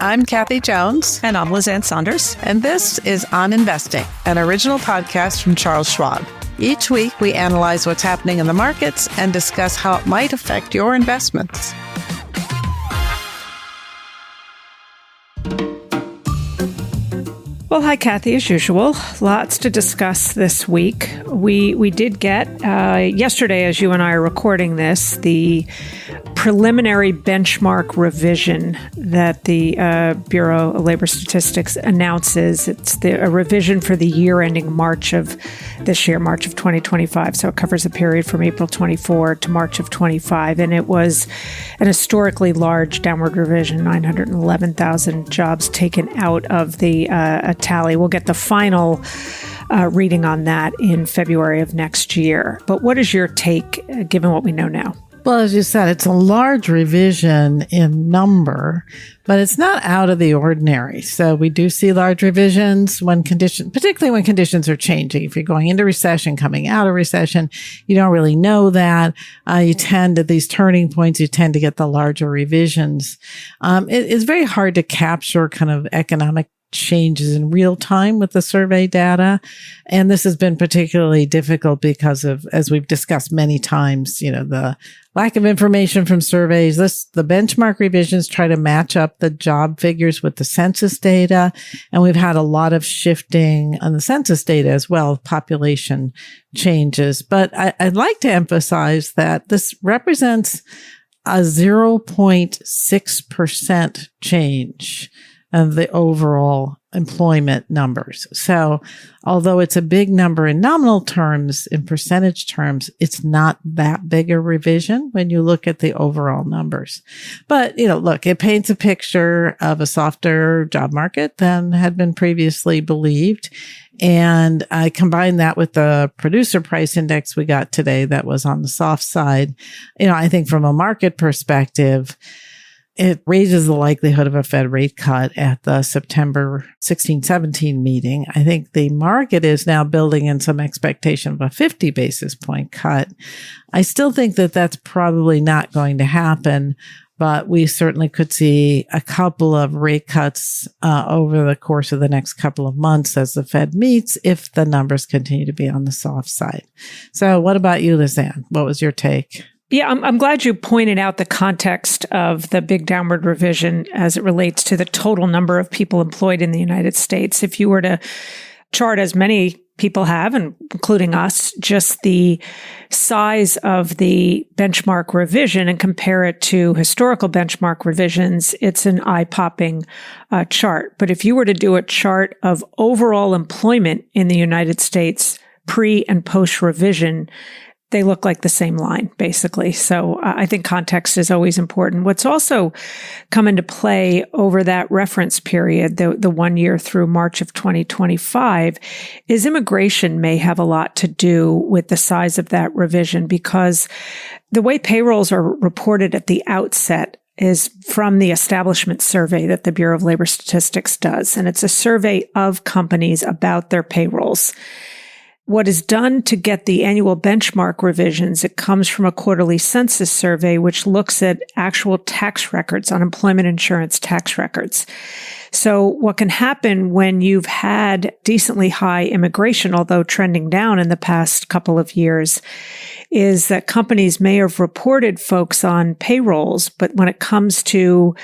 I'm Kathy Jones. And I'm Lizanne Sonders. And this is On Investing, an original podcast from Charles Schwab. Each week, we analyze what's happening in the markets and discuss how it might affect your investments. Well, hi, Kathy, as usual. Lots to discuss this week. We did get, yesterday, as you and I are recording this, the preliminary benchmark revision that the Bureau of Labor Statistics announces. It's a revision for the year ending March of this year, March of 2025. So it covers a period from April 24 to March of 25. And it was an historically large downward revision, 911,000 jobs taken out of the tally. We'll get the final reading on that in February of next year. But what is your take, given what we know now? Well, as you said, it's a large revision in number, but it's not out of the ordinary. So we do see large revisions when particularly when conditions are changing. If you're going into recession, coming out of recession, you don't really know that. At these turning points, you tend to get the larger revisions. It's very hard to capture kind of economic changes in real time with the survey data. And this has been particularly difficult because of, as we've discussed many times, the lack of information from surveys. The benchmark revisions try to match up the job figures with the census data. And we've had a lot of shifting on the census data as well, population changes. But I'd like to emphasize that this represents a 0.6% change of the overall employment numbers. So although it's a big number in nominal terms, in percentage terms, it's not that big a revision when you look at the overall numbers. But, look, it paints a picture of a softer job market than had been previously believed. And I combine that with the producer price index we got today that was on the soft side. I think from a market perspective, it raises the likelihood of a Fed rate cut at the September 16-17 meeting. I think the market is now building in some expectation of a 50 basis point cut. I still think that that's probably not going to happen, but we certainly could see a couple of rate cuts over the course of the next couple of months as the Fed meets if the numbers continue to be on the soft side. So what about you, Lizanne? What was your take? Yeah, I'm glad you pointed out the context of the big downward revision as it relates to the total number of people employed in the United States. If you were to chart, as many people have, and including us, just the size of the benchmark revision and compare it to historical benchmark revisions, it's an eye-popping chart. But if you were to do a chart of overall employment in the United States pre and post revision, they look like the same line, basically. So I think context is always important. What's also come into play over that reference period, the 1 year through March of 2025, is immigration may have a lot to do with the size of that revision, because the way payrolls are reported at the outset is from the establishment survey that the Bureau of Labor Statistics does. And it's a survey of companies about their payrolls. What is done to get the annual benchmark revisions, it comes from a quarterly census survey, which looks at actual tax records, unemployment insurance tax records. So what can happen when you've had decently high immigration, although trending down in the past couple of years, is that companies may have reported folks on payrolls, but when it comes to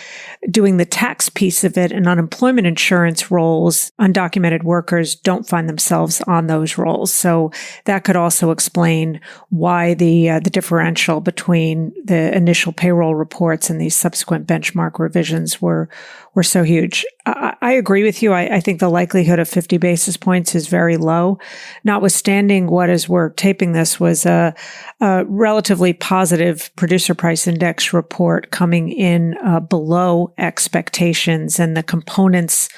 doing the tax piece of it and unemployment insurance rolls, undocumented workers don't find themselves on those rolls. So that could also explain why the differential between the initial payroll reports and these subsequent benchmark revisions were so huge. I agree with you. I think the likelihood of 50 basis points is very low, notwithstanding what, as we're taping this, was a relatively positive producer price index report coming in below expectations, and the components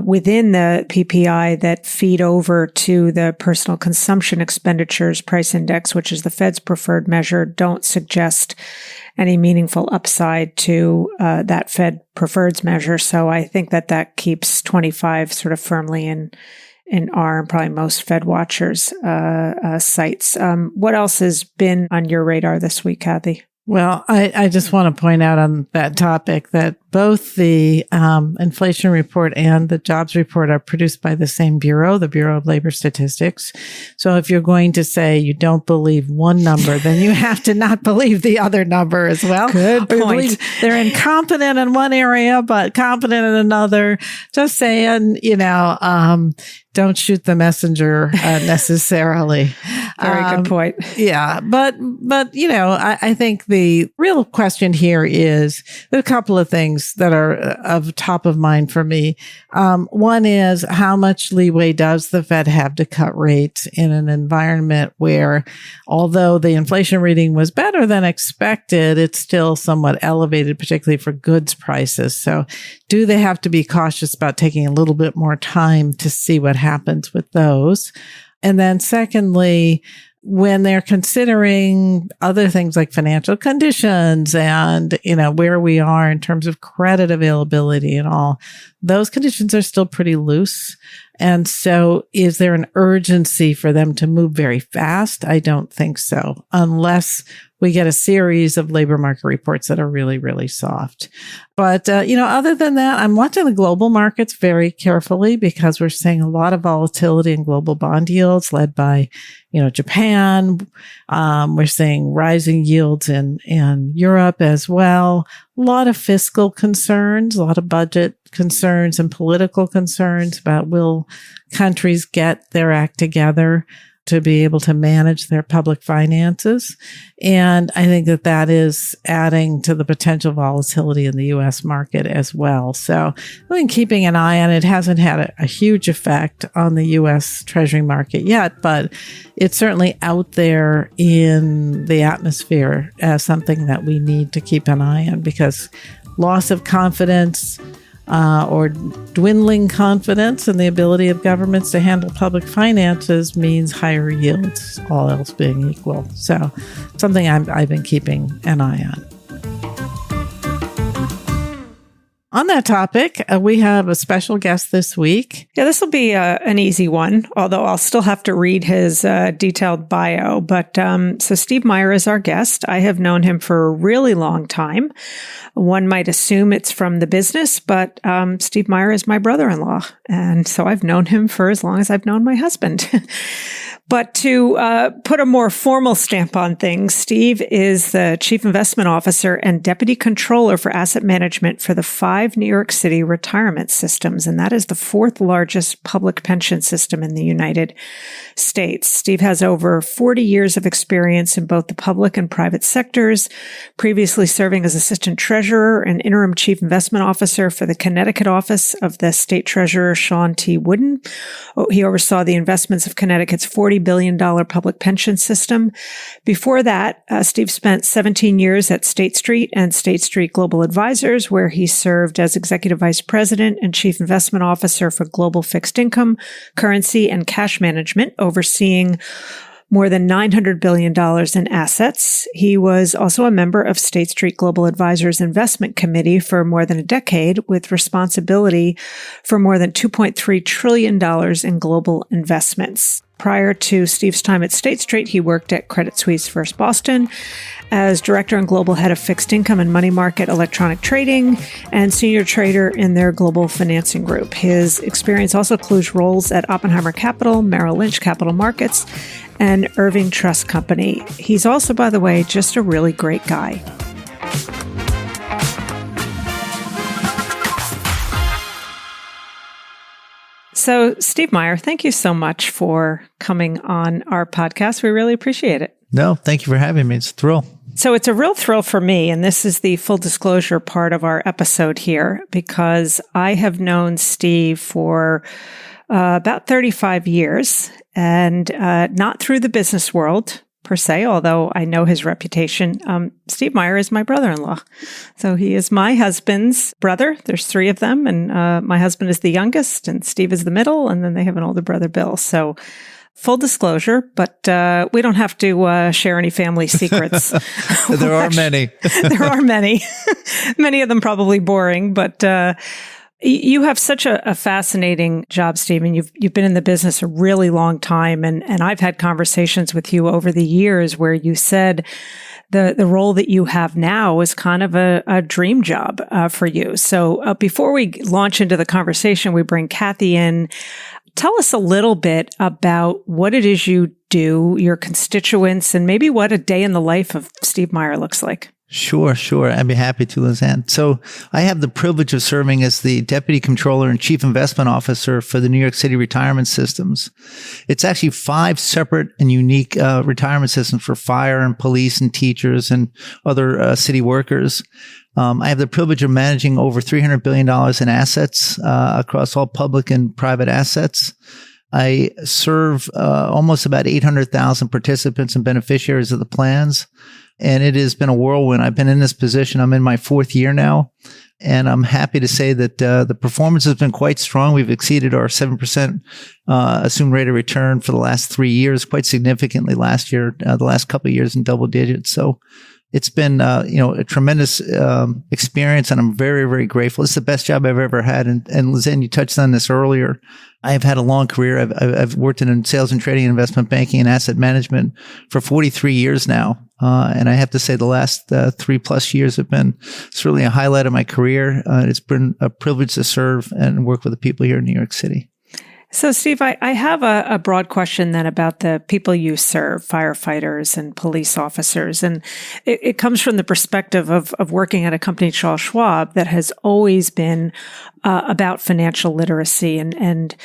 within the PPI that feed over to the personal consumption expenditures price index, which is the Fed's preferred measure, don't suggest any meaningful upside to that Fed preferreds measure. So I think that keeps 25 sort of firmly in our and probably most Fed watchers' sights. What else has been on your radar this week, Kathy? Well, I just want to point out on that topic that both the inflation report and the jobs report are produced by the same bureau, the Bureau of Labor Statistics. So if you're going to say you don't believe one number, then you have to not believe the other number as well. Good point. They're incompetent in one area, but competent in another. Just saying, don't shoot the messenger necessarily. Very good point. Yeah. But, I think the real question here is there's a couple of things that are of top of mind for me. One is how much leeway does the Fed have to cut rates in an environment where, although the inflation reading was better than expected, it's still somewhat elevated, particularly for goods prices. So do they have to be cautious about taking a little bit more time to see what happens with those? And then secondly, when they're considering other things like financial conditions and, where we are in terms of credit availability and all, those conditions are still pretty loose. And so is there an urgency for them to move very fast? I don't think so, unless we get a series of labor market reports that are really, really soft. But, other than that, I'm watching the global markets very carefully because we're seeing a lot of volatility in global bond yields led by, Japan. We're seeing rising yields in Europe as well. A lot of fiscal concerns, a lot of budget concerns and political concerns about will countries get their act together to be able to manage their public finances. And I think that is adding to the potential volatility in the U.S. market as well. So I've been keeping an eye on it. It hasn't had a huge effect on the U.S. Treasury market yet, but it's certainly out there in the atmosphere as something that we need to keep an eye on because loss of confidence or dwindling confidence in the ability of governments to handle public finances means higher yields, all else being equal. So something I've been keeping an eye on. On that topic, we have a special guest this week. Yeah, this will be an easy one, although I'll still have to read his detailed bio. But so Steve Meier is our guest. I have known him for a really long time. One might assume it's from the business, but Steve Meier is my brother-in-law. And so I've known him for as long as I've known my husband. But to put a more formal stamp on things, Steve is the Chief Investment Officer and Deputy Controller for Asset Management for the 5 New York City retirement systems, and that is the 4th largest public pension system in the United States. Steve has over 40 years of experience in both the public and private sectors, previously serving as Assistant Treasurer and Interim Chief Investment Officer for the Connecticut office of the State Treasurer Sean T. Wooden. He oversaw the investments of Connecticut's $40 billion public pension system. Before that, Steve spent 17 years at State Street and State Street Global Advisors, where he served as Executive Vice President and Chief Investment Officer for global fixed income, currency, and cash management, overseeing more than $900 billion in assets. He was also a member of State Street Global Advisors Investment Committee for more than a decade, with responsibility for more than $2.3 trillion in global investments. Prior to Steve's time at State Street, he worked at Credit Suisse First Boston as Director and Global Head of Fixed Income and Money Market Electronic Trading and Senior Trader in their Global Financing Group. His experience also includes roles at Oppenheimer Capital, Merrill Lynch Capital Markets, and Irving Trust Company. He's also, by the way, just a really great guy. So, Steve Meier, thank you so much for coming on our podcast. We really appreciate it. No, thank you for having me. It's a thrill. So it's a real thrill for me, and this is the full disclosure part of our episode here, because I have known Steve for about 35 years, and not through the business world per se, although I know his reputation. Steve Meier is my brother-in-law. So he is my husband's brother. There's 3 of them, and my husband is the youngest, and Steve is the middle, and then they have an older brother, Bill. So full disclosure, but we don't have to share any family secrets. There are many. There are many. Many of them probably boring, but You have such a fascinating job, Stephen. You've been in the business a really long time, and I've had conversations with you over the years where you said the role that you have now is kind of a dream job for you. So before we launch into the conversation, we bring Kathy in. Tell us a little bit about what it is you do, your constituents, and maybe what a day in the life of Steve Meier looks like. Sure. I'd be happy to, Lizanne. So I have the privilege of serving as the Deputy Comptroller and Chief Investment Officer for the New York City retirement systems. It's actually 5 separate and unique retirement systems for fire and police and teachers and other city workers. I have the privilege of managing over $300 billion in assets across all public and private assets. I serve almost about 800,000 participants and beneficiaries of the plans. And it has been a whirlwind. I've been in this position. I'm in my 4th year now. And I'm happy to say that the performance has been quite strong. We've exceeded our 7% assumed rate of return for the last 3 years, quite significantly last year, the last couple of years in double digits. So it's been, a tremendous experience, and I'm very, very grateful. It's the best job I've ever had. And Lizanne, you touched on this earlier. I've had a long career. I've worked in sales and trading, investment banking, and asset management for 43 years now. And I have to say the last 3+ years have been certainly a highlight of my career. It's been a privilege to serve and work with the people here in New York City. So, Steve, I have a broad question then about the people you serve, firefighters and police officers. And it comes from the perspective of working at a company, Charles Schwab, that has always been about financial literacy and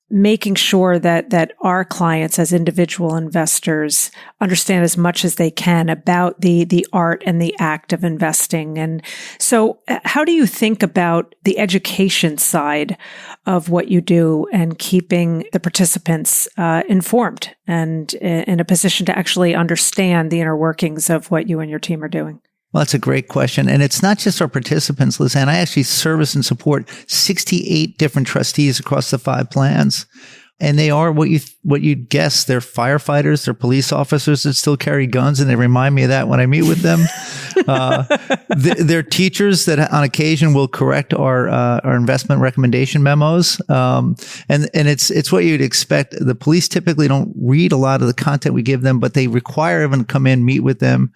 making sure that our clients as individual investors understand as much as they can about the art and the act of investing. And so how do you think about the education side of what you do and keeping the participants informed and in a position to actually understand the inner workings of what you and your team are doing? Well, that's a great question. And it's not just our participants, Lizanne. I actually service and support 68 different trustees across the 5 plans. And they are what you'd guess. They're firefighters, they're police officers that still carry guns, and they remind me of that when I meet with them. They're teachers that on occasion will correct our investment recommendation memos. And it's what you'd expect. The police typically don't read a lot of the content we give them, but they require everyone to come in, meet with them.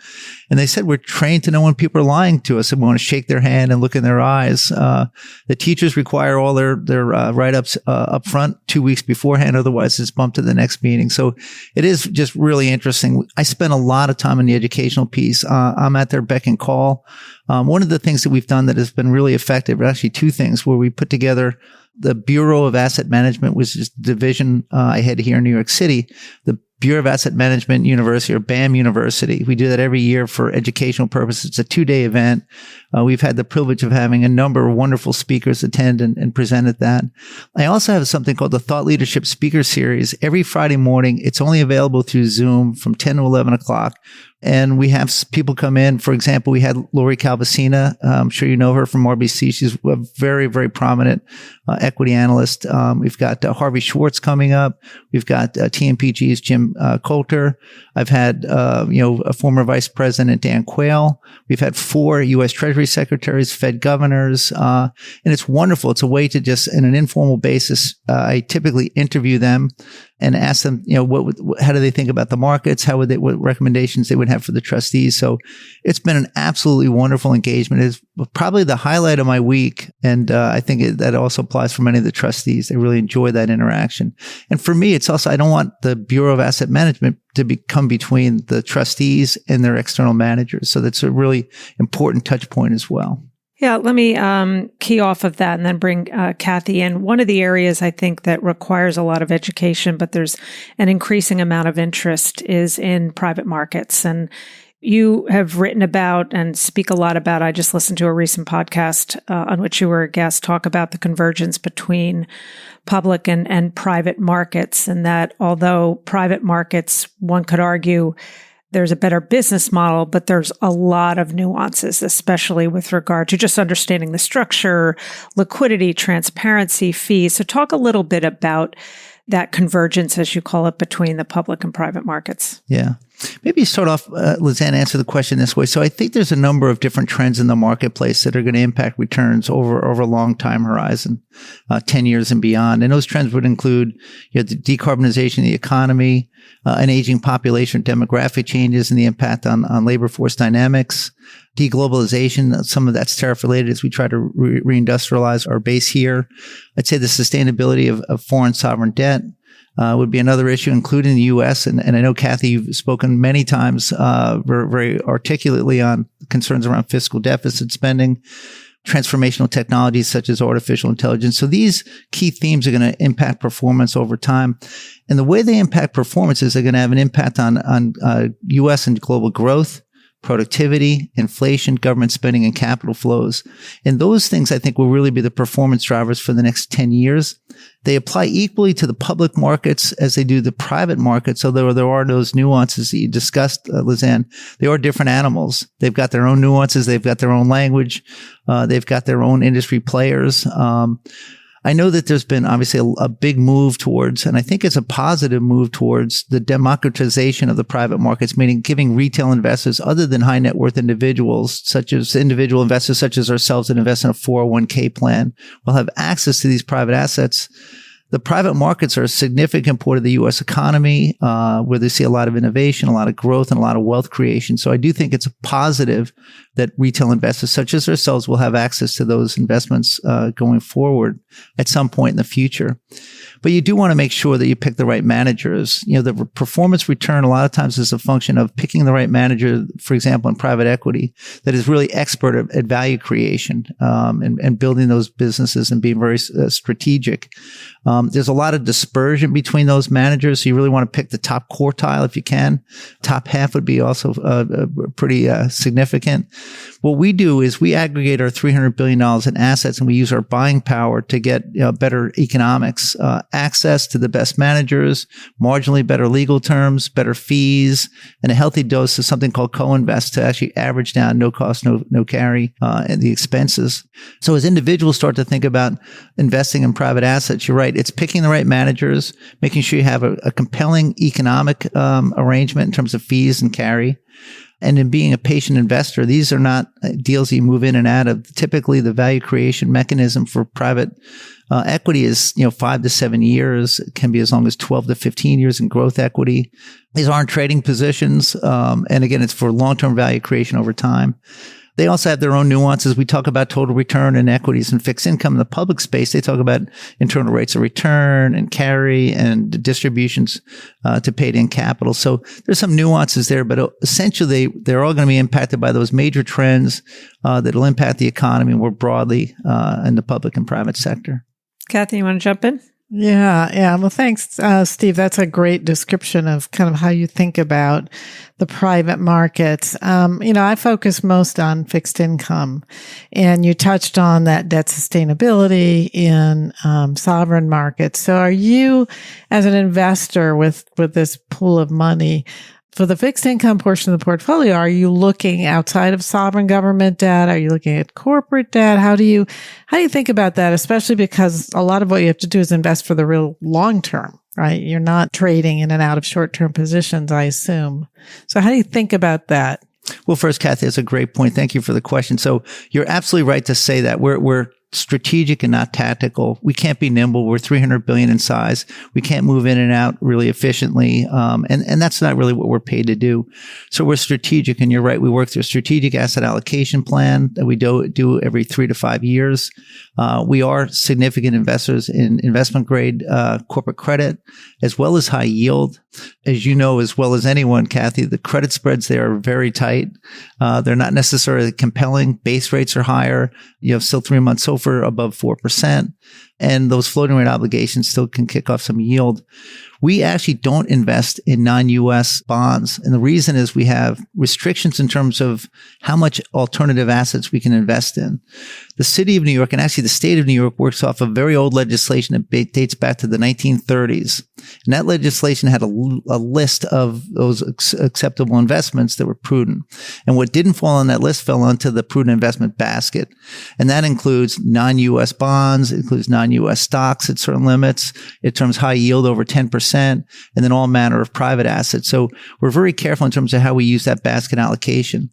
And they said, we're trained to know when people are lying to us, and we want to shake their hand and look in their eyes. The teachers require all their write-ups up front 2 weeks beforehand. Otherwise, it's bumped to the next meeting. So it is just really interesting. I spend a lot of time in the educational piece. I'm at their beck and call. One of the things that we've done that has been really effective are actually 2 things where we put together the Bureau of Asset Management, which is the division I had here in New York City, the Bureau of Asset Management University, or BAM University. We do that every year for educational purposes. It's a 2-day event. We've had the privilege of having a number of wonderful speakers attend and present at that. I also have something called the Thought Leadership Speaker Series every Friday morning. It's only available through Zoom from 10 to 11 o'clock. And we have people come in. For example, we had Lori Calvasina. I'm sure you know her from RBC. She's a very, very prominent equity analyst. We've got Harvey Schwartz coming up. We've got TMPG's Jim Coulter. I've had, a former Vice President, Dan Quayle. We've had 4 U.S. Treasury Secretaries, Fed governors. And it's wonderful. It's a way to just, in an informal basis, I typically interview them and ask them, how do they think about the markets? What recommendations they would have for the trustees? So it's been an absolutely wonderful engagement. It's probably the highlight of my week. And I think that also applies for many of the trustees. They really enjoy that interaction. And for me, it's also, I don't want the Bureau of Asset Management to become between the trustees and their external managers. So that's a really important touch point as well. Yeah, let me key off of that and then bring Kathy in. One of the areas I think that requires a lot of education, but there's an increasing amount of interest, is in private markets. And you have written about and speak a lot about, I just listened to a recent podcast on which you were a guest, talk about the convergence between public and private markets, and that although private markets, one could argue, there's a better business model, but there's a lot of nuances, especially with regard to just understanding the structure, liquidity, transparency, fees. So talk a little bit about that convergence, as you call it, between the public and private markets. Yeah. Maybe start off, Lizanne, answer the question this way. So I think there's a number of different trends in the marketplace that are going to impact returns over a long time horizon, 10 years and beyond. And those trends would include the decarbonization of the economy, an aging population, demographic changes and the impact on labor force dynamics, deglobalization. Some of that's tariff related as we try to reindustrialize our base here. I'd say the sustainability of foreign sovereign debt would be another issue, including the U.S. And I know, Kathy, you've spoken many times very, very articulately on concerns around fiscal deficit spending, transformational technologies such as artificial intelligence. So these key themes are going to impact performance over time. And the way they impact performance is they're going to have an impact on U.S. and global growth, productivity, inflation, government spending, and capital flows. And those things, I think, will really be the performance drivers for the next 10 years. They apply equally to the public markets as they do the private markets. So there are those nuances that you discussed, Lizanne. They are different animals. They've got their own nuances. They've got their own language. They've got their own industry players. I know that there's been obviously a big move towards, and I think it's a positive move towards the democratization of the private markets, meaning giving retail investors other than high net worth individuals, such as individual investors such as ourselves that invest in a 401k plan, will have access to these private assets. The private markets are a significant part of the U.S. economy, where they see a lot of innovation, a lot of growth, and a lot of wealth creation. So I do think it's a positive that retail investors such as ourselves will have access to those investments going forward at some point in the future. But you do want to make sure that you pick the right managers. The performance return a lot of times is a function of picking the right manager, for example, in private equity, that is really expert at value creation and building those businesses and being very strategic. There's a lot of dispersion between those managers, so you really want to pick the top quartile if you can. Top half would be also pretty significant. What we do is we aggregate our $300 billion in assets, and we use our buying power to get better economics, access to the best managers, marginally better legal terms, better fees, and a healthy dose of something called co-invest to actually average down no cost, no carry, and the expenses. So as individuals start to think about investing in private assets, you're right. It's picking the right managers, making sure you have a compelling economic arrangement in terms of fees and carry. And in being a patient investor, these are not deals you move in and out of. Typically, the value creation mechanism for private equity is 5 to 7 years. It can be as long as 12 to 15 years in growth equity. These aren't trading positions. And again, it's for long-term value creation over time. They also have their own nuances. We talk about total return in equities and fixed income. In the public space, they talk about internal rates of return and carry and distributions to paid-in capital. So there's some nuances there, but essentially they're all going to be impacted by those major trends that will impact the economy more broadly in the public and private sector. Kathy, you want to jump in? Yeah. Well, thanks, Steve. That's a great description of kind of how you think about the private markets. I focus most on fixed income, and you touched on that debt sustainability in sovereign markets. So are you, as an investor with this pool of money, for the fixed income portion of the portfolio, are you looking outside of sovereign government debt? Are you looking at corporate debt? How do you think about that? Especially because a lot of what you have to do is invest for the real long term, right? You're not trading in and out of short-term positions, I assume. So how do you think about that? Well, first, Kathy, that's a great point. Thank you for the question. So you're absolutely right to say that we're strategic and not tactical. We can't be nimble. We're 300 billion in size. We can't move in and out really efficiently. And that's not really what we're paid to do. So we're strategic. And you're right. We work through a strategic asset allocation plan that we do every 3 to 5 years. We are significant investors in investment grade, corporate credit, as well as high yield. As you know, as well as anyone, Kathy, the credit spreads there are very tight. They're not necessarily compelling. Base rates are higher. You have still 3 months SOFR above 4%. And those floating rate obligations still can kick off some yield. We actually don't invest in non-U.S. bonds. And the reason is we have restrictions in terms of how much alternative assets we can invest in. The city of New York, and actually the state of New York, works off of very old legislation that dates back to the 1930s. And that legislation had a list of those acceptable investments that were prudent. And what didn't fall on that list fell onto the prudent investment basket. And that includes non-U.S. bonds, it includes non-U.S. non-U.S. stocks at certain limits. It terms high yield over 10%, and then all manner of private assets. So we're very careful in terms of how we use that basket allocation.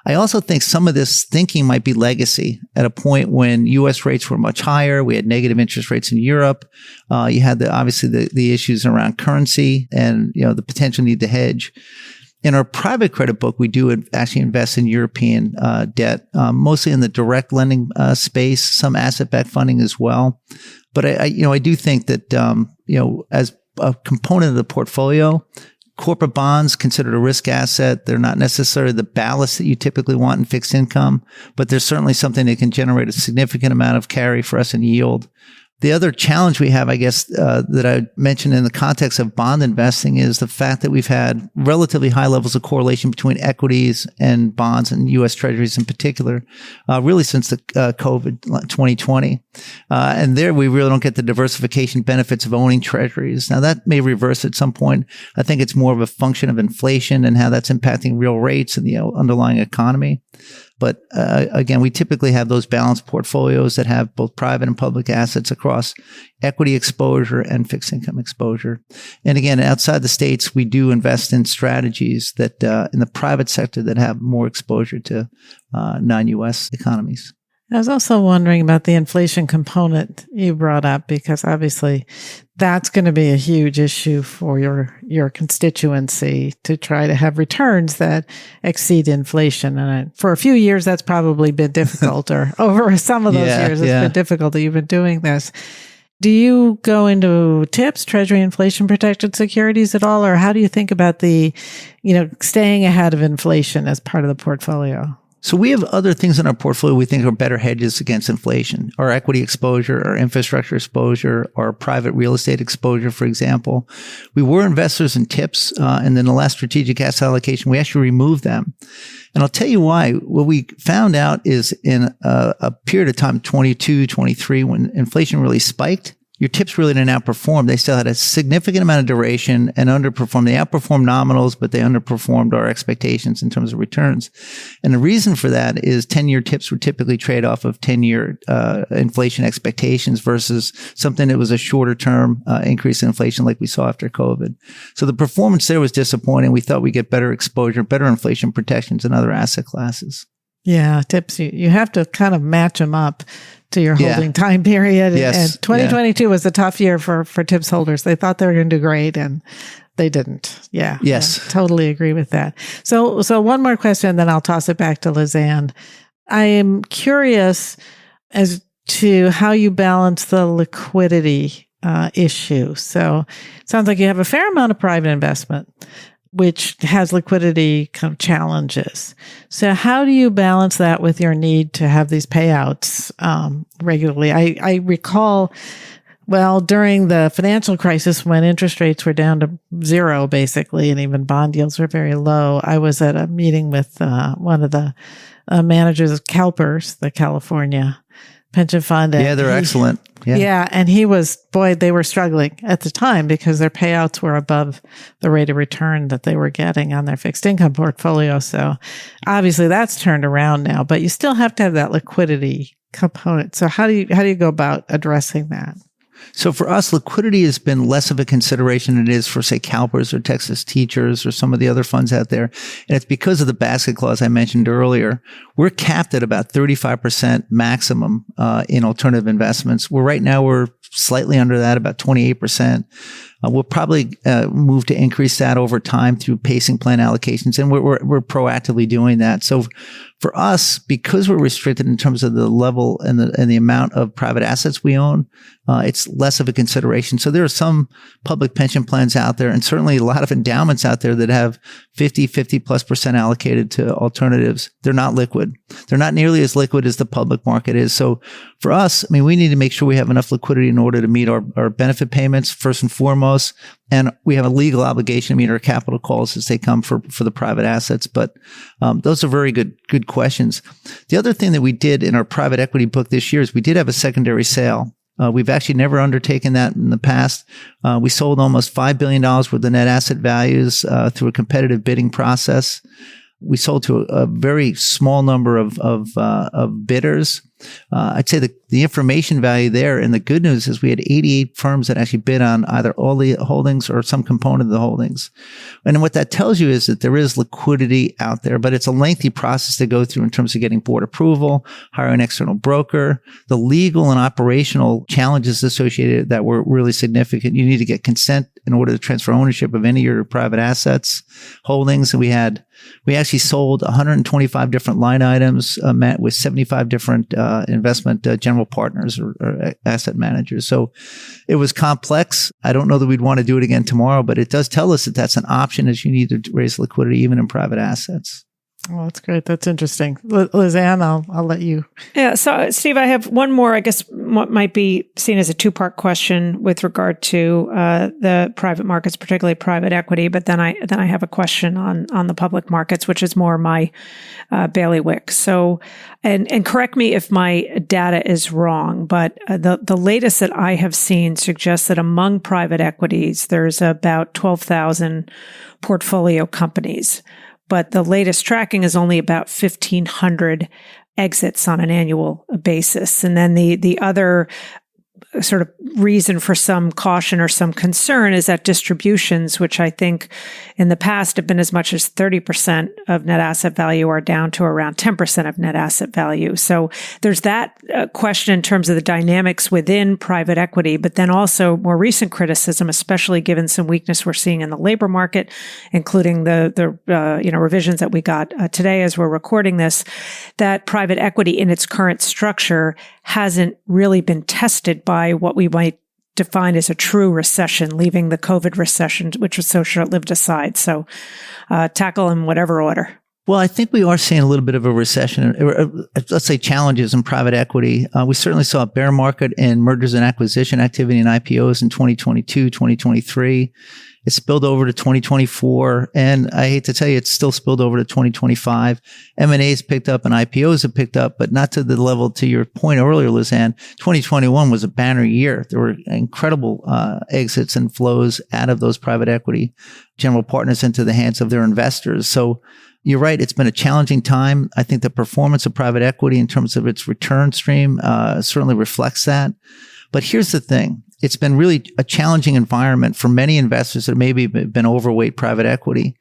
I also think some of this thinking might be legacy at a point when U.S. rates were much higher. We had negative interest rates in Europe. You had obviously the issues around currency and, the potential need to hedge. In our private credit book, we do actually invest in European debt, mostly in the direct lending space, some asset-backed funding as well. But I do think that as a component of the portfolio, corporate bonds considered a risk asset. They're not necessarily the ballast that you typically want in fixed income, but there's certainly something that can generate a significant amount of carry for us in yield. The other challenge we have, I guess, that I mentioned in the context of bond investing is the fact that we've had relatively high levels of correlation between equities and bonds and U.S. Treasuries in particular, really since the COVID 2020. And there we really don't get the diversification benefits of owning Treasuries. Now that may reverse at some point. I think it's more of a function of inflation and how that's impacting real rates and the underlying economy. But again, we typically have those balanced portfolios that have both private and public assets across equity exposure and fixed income exposure. And again, outside the States, we do invest in strategies that in the private sector that have more exposure to non-U.S. economies. I was also wondering about the inflation component you brought up, because obviously that's going to be a huge issue for your constituency to try to have returns that exceed inflation. And for a few years, that's probably been difficult, or over some of those years, it's been difficult that you've been doing this. Do you go into TIPS, Treasury inflation protected securities at all? Or how do you think about the, staying ahead of inflation as part of the portfolio? So we have other things in our portfolio we think are better hedges against inflation. Our equity exposure, our infrastructure exposure, our private real estate exposure, for example. We were investors in TIPS, and then the last strategic asset allocation, we actually removed them. And I'll tell you why. What we found out is in a period of time, 22, 23, when inflation really spiked, your TIPS really didn't outperform. They still had a significant amount of duration and underperformed. They outperformed nominals, but they underperformed our expectations in terms of returns. And the reason for that is 10-year TIPS would typically trade off of 10-year inflation expectations versus something that was a shorter term increase in inflation like we saw after COVID. So the performance there was disappointing. We thought we'd get better exposure, better inflation protections in other asset classes. Yeah, TIPS, you have to kind of match them up to your holding time period. Yes. And 2022 was a tough year for TIPS holders. They thought they were going to do great, and they didn't. Yeah. Yes. I totally agree with that. So one more question, then I'll toss it back to Lizanne. I am curious as to how you balance the liquidity issue. So it sounds like you have a fair amount of private investment, which has liquidity kind of challenges. So how do you balance that with your need to have these payouts regularly? I recall, during the financial crisis, when interest rates were down to zero, basically, and even bond yields were very low, I was at a meeting with one of the managers of CalPERS, the California pension fund. Yeah, they're excellent. Yeah. And they were struggling at the time because their payouts were above the rate of return that they were getting on their fixed income portfolio. So obviously that's turned around now, but you still have to have that liquidity component. So how do you go about addressing that? So for us, liquidity has been less of a consideration than it is for, say, CalPERS or Texas Teachers or some of the other funds out there. And it's because of the basket clause I mentioned earlier. We're capped at about 35% maximum in alternative investments. Right now we're slightly under that, about 28%. We'll probably move to increase that over time through pacing plan allocations, and we're proactively doing that. So for us, because we're restricted in terms of the level and the amount of private assets we own, it's less of a consideration. So there are some public pension plans out there, and certainly a lot of endowments out there that have 50+% allocated to alternatives. They're not liquid. They're not nearly as liquid as the public market is. So for us, we need to make sure we have enough liquidity in order to meet our benefit payments first and foremost. And we have a legal obligation to meet our capital calls as they come for the private assets. But those are very good questions. The other thing that we did in our private equity book this year is we did have a secondary sale. We've actually never undertaken that in the past. We sold almost $5 billion worth of net asset values through a competitive bidding process. We sold to a very small number of bidders. I'd say the information value there, and the good news is we had 88 firms that actually bid on either all the holdings or some component of the holdings. And what that tells you is that there is liquidity out there, but it's a lengthy process to go through in terms of getting board approval, hiring an external broker, the legal and operational challenges associated that were really significant. You need to get consent in order to transfer ownership of any of your private assets holdings. And we actually sold 125 different line items with 75 different investment general partners or asset managers. So it was complex. I don't know that we'd want to do it again tomorrow, but it does tell us that that's an option as you need to raise liquidity even in private assets. Oh, that's great. That's interesting. Lizanne, I'll let you. Yeah. So, Steve, I have one more, I guess, what might be seen as a two-part question with regard to the private markets, particularly private equity. But then I have a question on the public markets, which is more my bailiwick. So, and correct me if my data is wrong, but the latest that I have seen suggests that among private equities, there's about 12,000 portfolio companies. But the latest tracking is only about 1,500 exits on an annual basis. And then the other sort of reason for some caution or some concern is that distributions, which I think in the past have been as much as 30% of net asset value, are down to around 10% of net asset value. So there's that question in terms of the dynamics within private equity, but then also more recent criticism, especially given some weakness we're seeing in the labor market, including the revisions that we got today as we're recording this, that private equity in its current structure hasn't really been tested by what we might define as a true recession, leaving the COVID recession, which was so short-lived, aside. So tackle in whatever order. Well, I think we are seeing a little bit of a recession, let's say challenges in private equity. We certainly saw a bear market in mergers and acquisition activity and IPOs in 2022, 2023. It spilled over to 2024. And I hate to tell you, it's still spilled over to 2025. M&A's picked up and IPOs have picked up, but not to the level, to your point earlier, Lizanne. 2021 was a banner year. There were incredible exits and flows out of those private equity general partners into the hands of their investors. So you're right. It's been a challenging time. I think the performance of private equity in terms of its return stream certainly reflects that. But here's the thing. It's been really a challenging environment for many investors that maybe have been overweight private equity.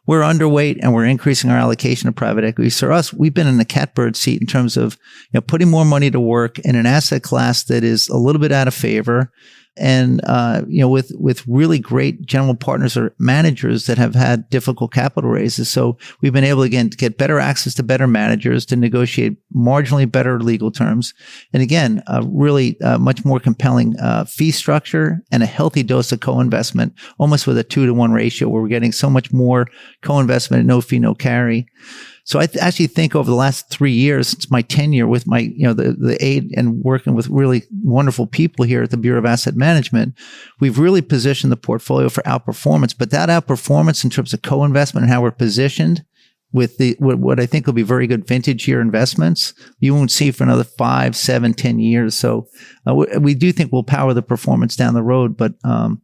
We're underweight and we're increasing our allocation of private equity. So us, we've been in the catbird seat in terms of putting more money to work in an asset class that is a little bit out of favor. And, with really great general partners or managers that have had difficult capital raises. So we've been able, again, to get better access to better managers, to negotiate marginally better legal terms. And again, really much more compelling fee structure and a healthy dose of co-investment, almost with a 2-to-1 ratio where we're getting so much more co-investment at no fee, no carry. So I actually think over the last 3 years, since my tenure with my, the aid and working with really wonderful people here at the Bureau of Asset Management, we've really positioned the portfolio for outperformance. But that outperformance in terms of co-investment and how we're positioned with what I think will be very good vintage year investments, you won't see for another 5, 7, 10 years. So we do think we'll power the performance down the road. But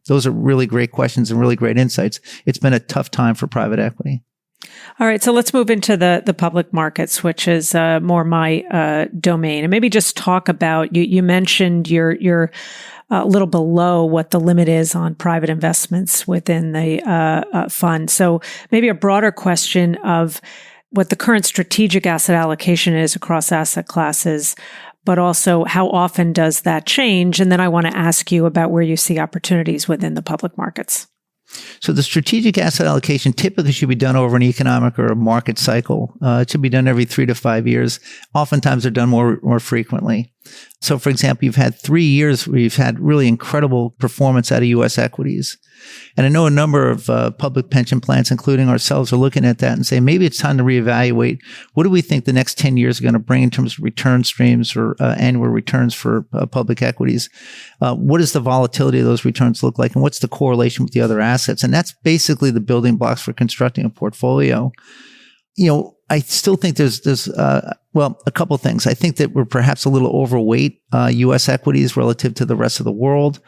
those are really great questions and really great insights. It's been a tough time for private equity. All right, so let's move into the public markets, which is more my domain, and maybe just talk about you mentioned you're a little below what the limit is on private investments within the fund. So maybe a broader question of what the current strategic asset allocation is across asset classes, but also how often does that change? And then I want to ask you about where you see opportunities within the public markets. So the strategic asset allocation typically should be done over an economic or a market cycle. It should be done every 3 to 5 years. Oftentimes they're done more frequently. So for example, you've had 3 years where you've had really incredible performance out of U.S. equities. And I know a number of public pension plans, including ourselves, are looking at that and saying, maybe it's time to reevaluate. What do we think the next 10 years are going to bring in terms of return streams or annual returns for public equities? What does the volatility of those returns look like? And what's the correlation with the other assets? And that's basically the building blocks for constructing a portfolio. I still think there's a couple of things. I think that we're perhaps a little overweight U.S. equities relative to the rest of the world.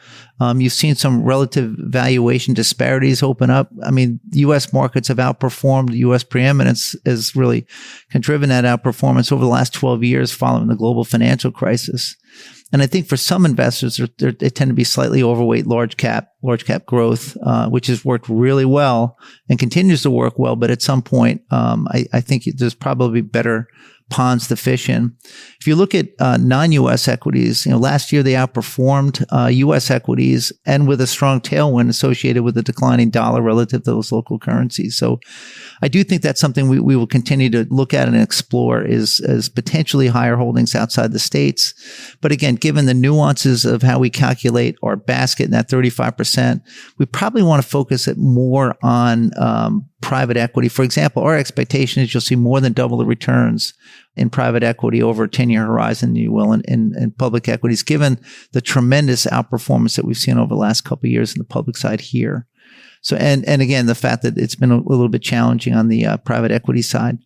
You've seen some relative valuation disparities open up. I mean, U.S. markets have outperformed. U.S. preeminence has really driven that outperformance over the last 12 years following the global financial crisis. And I think for some investors, they tend to be slightly overweight large cap growth, which has worked really well and continues to work well. But at some point, I think there's probably better ponds to fish in. If you look at non-U.S. equities, last year they outperformed U.S. equities, and with a strong tailwind associated with the declining dollar relative to those local currencies. So I do think that's something we will continue to look at and explore is potentially higher holdings outside the States. But again, given the nuances of how we calculate our basket in that 35%, we probably want to focus it more on private equity. For example, our expectation is you'll see more than double the returns in private equity over a 10-year horizon than you will in public equities, given the tremendous outperformance that we've seen over the last couple of years in the public side here. So, and again, the fact that it's been a little bit challenging on the private equity side.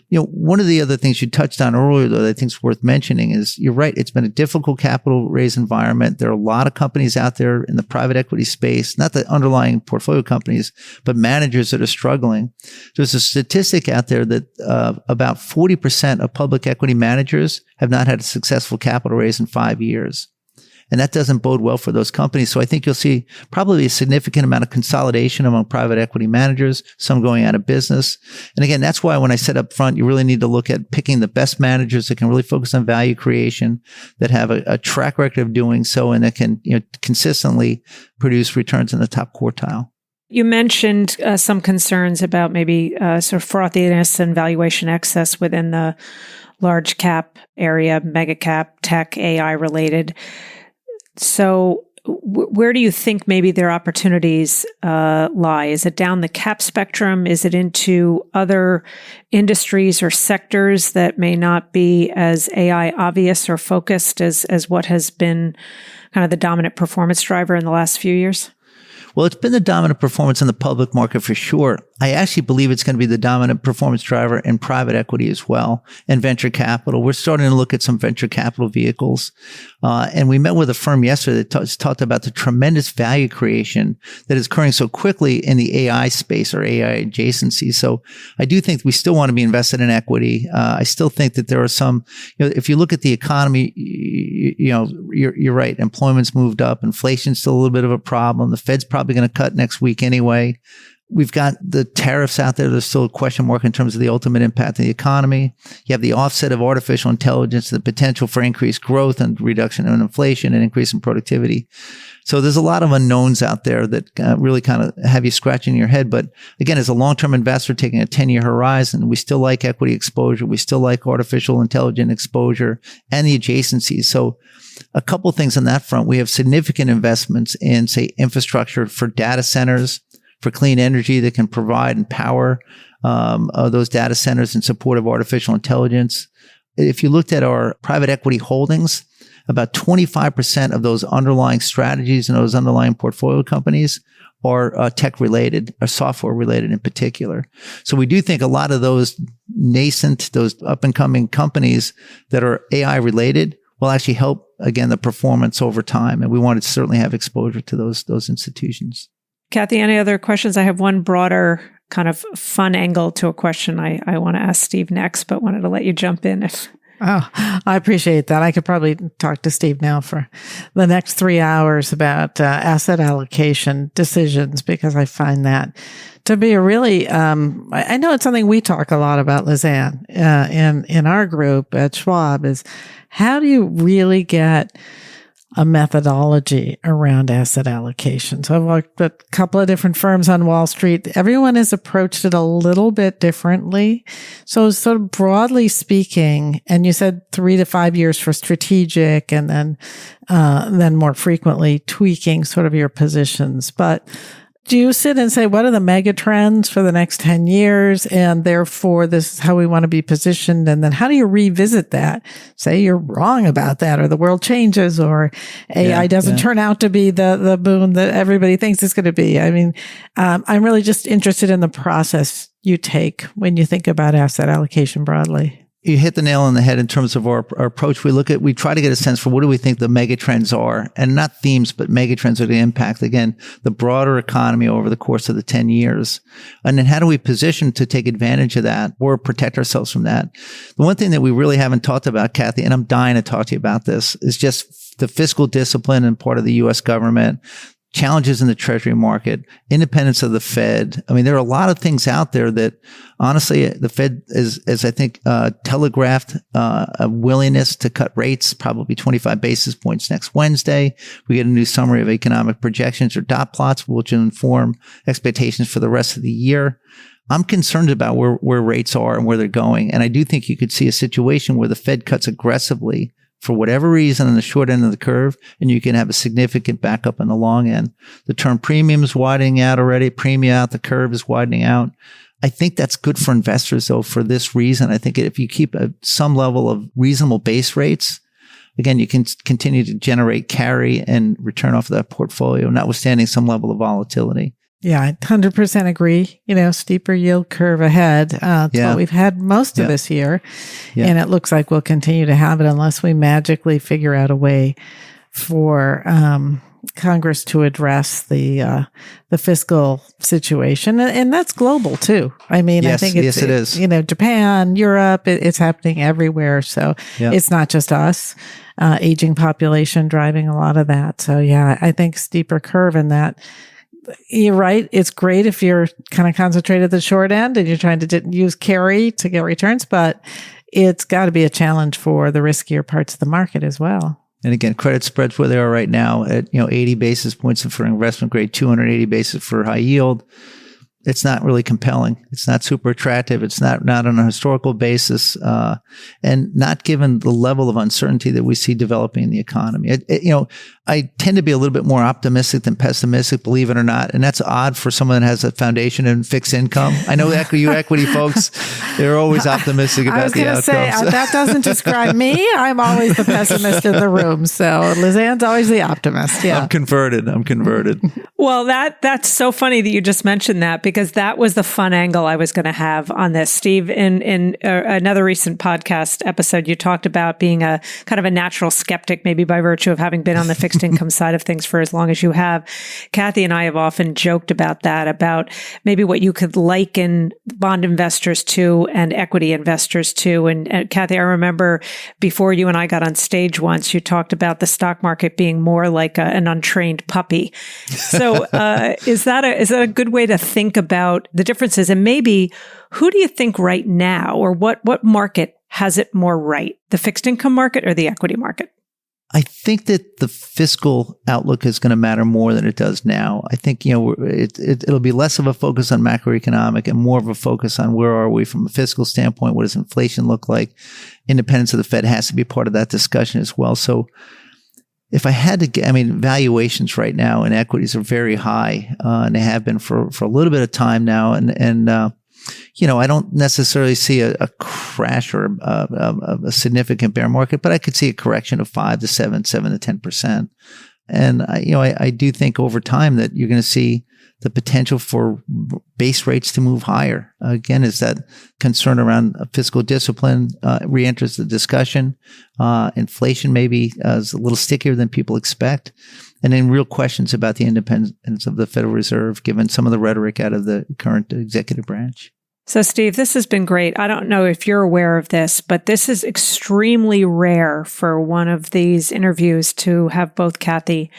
One of the other things you touched on earlier, though, that I think is worth mentioning is you're right. It's been a difficult capital raise environment. There are a lot of companies out there in the private equity space, not the underlying portfolio companies, but managers that are struggling. There's a statistic out there that about 40% of public equity managers have not had a successful capital raise in 5 years. And that doesn't bode well for those companies. So I think you'll see probably a significant amount of consolidation among private equity managers, some going out of business. And again, that's why when I said up front, you really need to look at picking the best managers that can really focus on value creation, that have a track record of doing so, and that can consistently produce returns in the top quartile. You mentioned some concerns about maybe sort of frothiness and valuation excess within the large cap area, mega cap, tech, AI related. So where do you think maybe their opportunities lie? Is it down the cap spectrum? Is it into other industries or sectors that may not be as AI obvious or focused as what has been kind of the dominant performance driver in the last few years? Well, it's been the dominant performance in the public market for sure. I actually believe it's going to be the dominant performance driver in private equity as well, and venture capital. We're starting to look at some venture capital vehicles. And we met with a firm yesterday that talked about the tremendous value creation that is occurring so quickly in the AI space or AI adjacency. So I do think we still want to be invested in equity. I still think that there are some, if you look at the economy, you're right. Employment's moved up. Inflation's still a little bit of a problem. The Fed's probably going to cut next week anyway. We've got the tariffs out there. There's still a question mark in terms of the ultimate impact of the economy. You have the offset of artificial intelligence, the potential for increased growth and reduction in inflation and increase in productivity. So there's a lot of unknowns out there that really kind of have you scratching your head. But again, as a long-term investor taking a 10-year horizon, we still like equity exposure. We still like artificial intelligence exposure and the adjacencies. So a couple things on that front. We have significant investments in, say, infrastructure for data centers, for clean energy that can provide and power those data centers in support of artificial intelligence. If you looked at our private equity holdings, about 25% of those underlying strategies and those underlying portfolio companies are tech related or software related in particular. So we do think a lot of those nascent, those up and coming companies that are AI related will actually help, again, the performance over time. And we want to certainly have exposure to those institutions. Kathy, any other questions? I have one broader kind of fun angle to a question I want to ask Steve next, but wanted to let you jump in if... Oh, I appreciate that. I could probably talk to Steve now for the next 3 hours about asset allocation decisions, because I find that to be a really, I know it's something we talk a lot about, Lizanne, in our group at Schwab, is how do you really get a methodology around asset allocation? So I've worked at a couple of different firms on Wall Street. Everyone has approached it a little bit differently. So sort of broadly speaking, and you said 3 to 5 years for strategic, and then more frequently tweaking sort of your positions. But do you sit and say, what are the mega trends for the next 10 years? And therefore, this is how we want to be positioned. And then how do you revisit that? Say you're wrong about that, or the world changes, or AI doesn't turn out to be the boon that everybody thinks it's going to be. I mean, I'm really just interested in the process you take when you think about asset allocation broadly? You hit the nail on the head in terms of our approach. We try to get a sense for what do we think the mega trends are, and not themes, but mega trends are going to impact, again, the broader economy over the course of the 10 years. And then how do we position to take advantage of that or protect ourselves from that? The one thing that we really haven't talked about, Kathy, and I'm dying to talk to you about this, is just the fiscal discipline and part of the U.S. government, challenges in the treasury market, independence of the Fed. I mean, there are a lot of things out there that honestly, the Fed is I think, telegraphed a willingness to cut rates, probably 25 basis points next Wednesday. We get a new summary of economic projections or dot plots, which will inform expectations for the rest of the year. I'm concerned about where rates are and where they're going. And I do think you could see a situation where the Fed cuts aggressively for whatever reason on the short end of the curve, and you can have a significant backup on the long end. The term premium is widening out already. Premium out the curve is widening out. I think that's good for investors, though, for this reason. I think if you keep some level of reasonable base rates, again, you can continue to generate carry and return off of that portfolio, notwithstanding some level of volatility. Yeah, I 100% agree. Steeper yield curve ahead. That's what we've had most of this year. Yeah. And it looks like we'll continue to have it unless we magically figure out a way for Congress to address the fiscal situation. And that's global too. I mean, yes, I think it is. Japan, Europe, it's happening everywhere. So it's not just us. Aging population driving a lot of that. So yeah, I think steeper curve in that. You're right. It's great if you're kind of concentrated at the short end and you're trying to use carry to get returns, but it's got to be a challenge for the riskier parts of the market as well. And again, credit spreads where they are right now at 80 basis points for investment grade, 280 basis for high yield. It's not really compelling. It's not super attractive. It's not on a historical basis, and not given the level of uncertainty that we see developing in the economy. I tend to be a little bit more optimistic than pessimistic, believe it or not. And that's odd for someone that has a foundation in fixed income. I know you equity folks, they're always optimistic about the outcomes. I was going to say, that doesn't describe me. I'm always the pessimist in the room. So Lizanne's always the optimist. Yeah. I'm converted. Well, that's so funny that you just mentioned that, because that was the fun angle I was going to have on this. Steve, in another recent podcast episode, you talked about being a kind of a natural skeptic, maybe by virtue of having been on the fixed income side of things for as long as you have. Kathy and I have often joked about that, about maybe what you could liken bond investors to and equity investors to. And Kathy, I remember before you and I got on stage once, you talked about the stock market being more like an untrained puppy. So is that a good way to think about the differences? And maybe who do you think right now, or what market has it more right? The fixed income market or the equity market? I think that the fiscal outlook is going to matter more than it does now. I think, it'll be less of a focus on macroeconomic and more of a focus on where are we from a fiscal standpoint? What does inflation look like? Independence of the Fed has to be part of that discussion as well. So if I had to get, valuations right now in equities are very high, and they have been for a little bit of time now. And I don't necessarily see a crash or a significant bear market, but I could see a correction of 5 to 7 to 10%. And I do think over time that you're going to see the potential for base rates to move higher. Again, is that concern around fiscal discipline re-enters the discussion. Inflation maybe is a little stickier than people expect. And then real questions about the independence of the Federal Reserve, given some of the rhetoric out of the current executive branch. So, Steve, this has been great. I don't know if you're aware of this, but this is extremely rare for one of these interviews to have both Kathy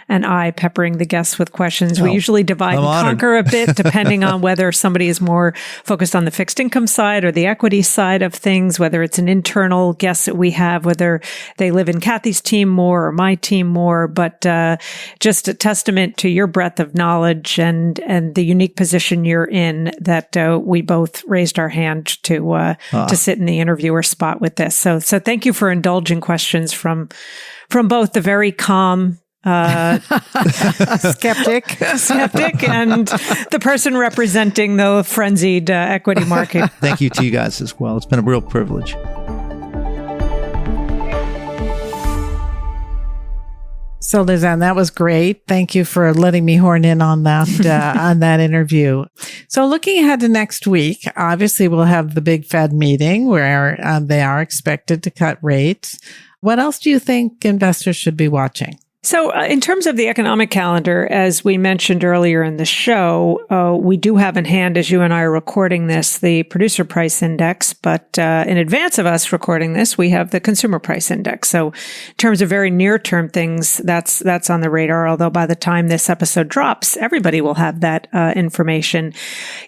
and I peppering the guests with questions. We usually divide and conquer a bit, depending on whether somebody is more focused on the fixed income side or the equity side of things, whether it's an internal guest that we have, whether they live in Kathy's team more or my team more. But just a testament to your breadth of knowledge and the unique position you're in, that we both raised our hand to sit in the interviewer spot with this. So thank you for indulging questions from both the very calm skeptic and the person representing the frenzied equity market. Thank you to you guys as well. It's been a real privilege. So, Lizanne, that was great. Thank you for letting me horn in on that on that interview. So, looking ahead to next week, obviously we'll have the big Fed meeting where they are expected to cut rates. What else do you think investors should be watching? So in terms of the economic calendar, as we mentioned earlier in the show, we do have in hand, as you and I are recording this, the producer price index. But in advance of us recording this, we have the consumer price index. So in terms of very near-term things, that's on the radar. Although by the time this episode drops, everybody will have that information.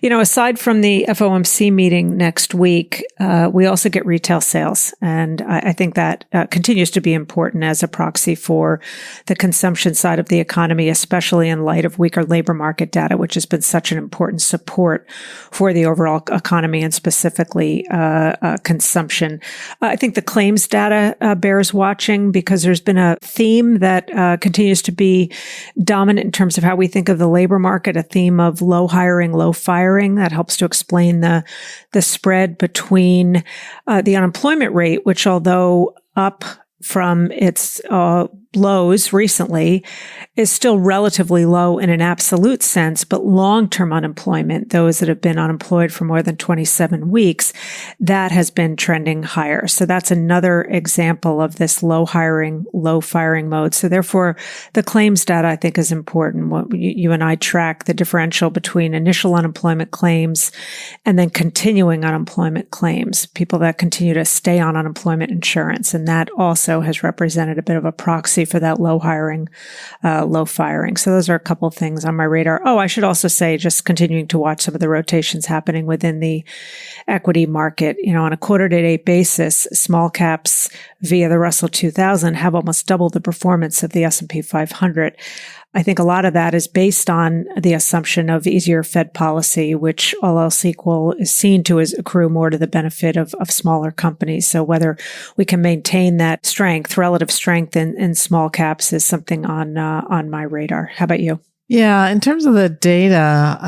You know, aside from the FOMC meeting next week, we also get retail sales. And I think that continues to be important as a proxy for the consumption side of the economy, especially in light of weaker labor market data, which has been such an important support for the overall economy and specifically consumption. I think the claims data bears watching because there's been a theme that continues to be dominant in terms of how we think of the labor market, a theme of low hiring, low firing. That helps to explain the spread between the unemployment rate, which although up from its lows recently is still relatively low in an absolute sense, but long-term unemployment, those that have been unemployed for more than 27 weeks, that has been trending higher. So that's another example of this low hiring, low firing mode. So therefore, the claims data I think is important. What you and I track the differential between initial unemployment claims and then continuing unemployment claims, people that continue to stay on unemployment insurance. And that also has represented a bit of a proxy for that low hiring, low firing. So those are a couple of things on my radar. Oh, I should also say, just continuing to watch some of the rotations happening within the equity market. You know, on a quarter to date basis, small caps via the Russell 2000 have almost doubled the performance of the S&P 500. I think a lot of that is based on the assumption of easier Fed policy, which all else equal is seen to accrue more to the benefit of smaller companies. So whether we can maintain that strength, relative strength in small caps is something on my radar. How about you? Yeah, in terms of the data,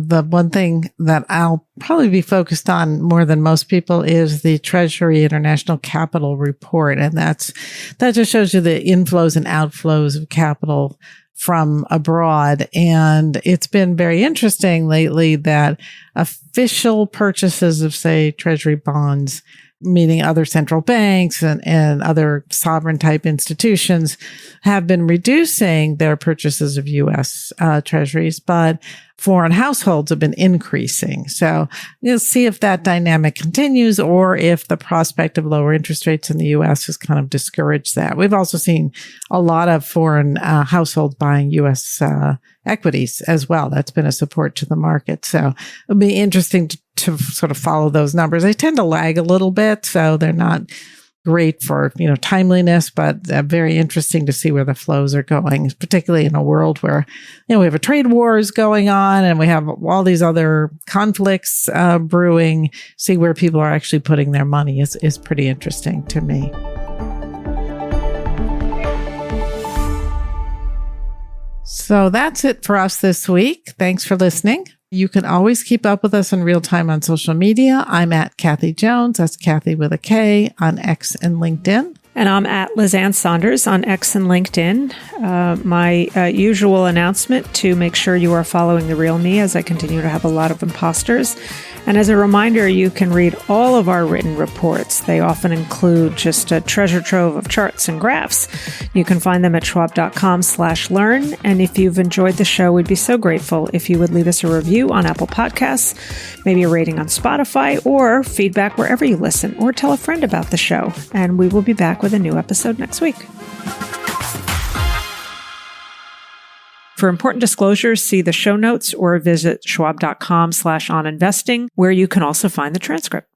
the one thing that I'll probably be focused on more than most people is the Treasury International Capital Report. And that just shows you the inflows and outflows of capital from abroad. And it's been very interesting lately that official purchases of, say, Treasury bonds, meaning other central banks and other sovereign type institutions, have been reducing their purchases of U.S. treasuries, but foreign households have been increasing. So you'll see if that dynamic continues or if the prospect of lower interest rates in the U.S. has kind of discouraged that. We've also seen a lot of foreign households buying U.S. equities as well. That's been a support to the market. So it'll be interesting to sort of follow those numbers. They tend to lag a little bit, so they're not great for, timeliness, but very interesting to see where the flows are going, particularly in a world where, we have a trade wars going on and we have all these other conflicts brewing. See where people are actually putting their money is pretty interesting to me. So that's it for us this week. Thanks for listening. You can always keep up with us in real time on social media. I'm at Kathy Jones. That's Kathy with a K on X and LinkedIn. And I'm at Lizanne Sonders on X and LinkedIn. My usual announcement to make sure you are following the real me as I continue to have a lot of imposters. And as a reminder, you can read all of our written reports. They often include just a treasure trove of charts and graphs. You can find them at schwab.com/learn. And if you've enjoyed the show, we'd be so grateful if you would leave us a review on Apple Podcasts, maybe a rating on Spotify, or feedback wherever you listen, or tell a friend about the show. And we will be back with a new episode next week. For important disclosures, see the show notes or visit schwab.com/oninvesting, where you can also find the transcript.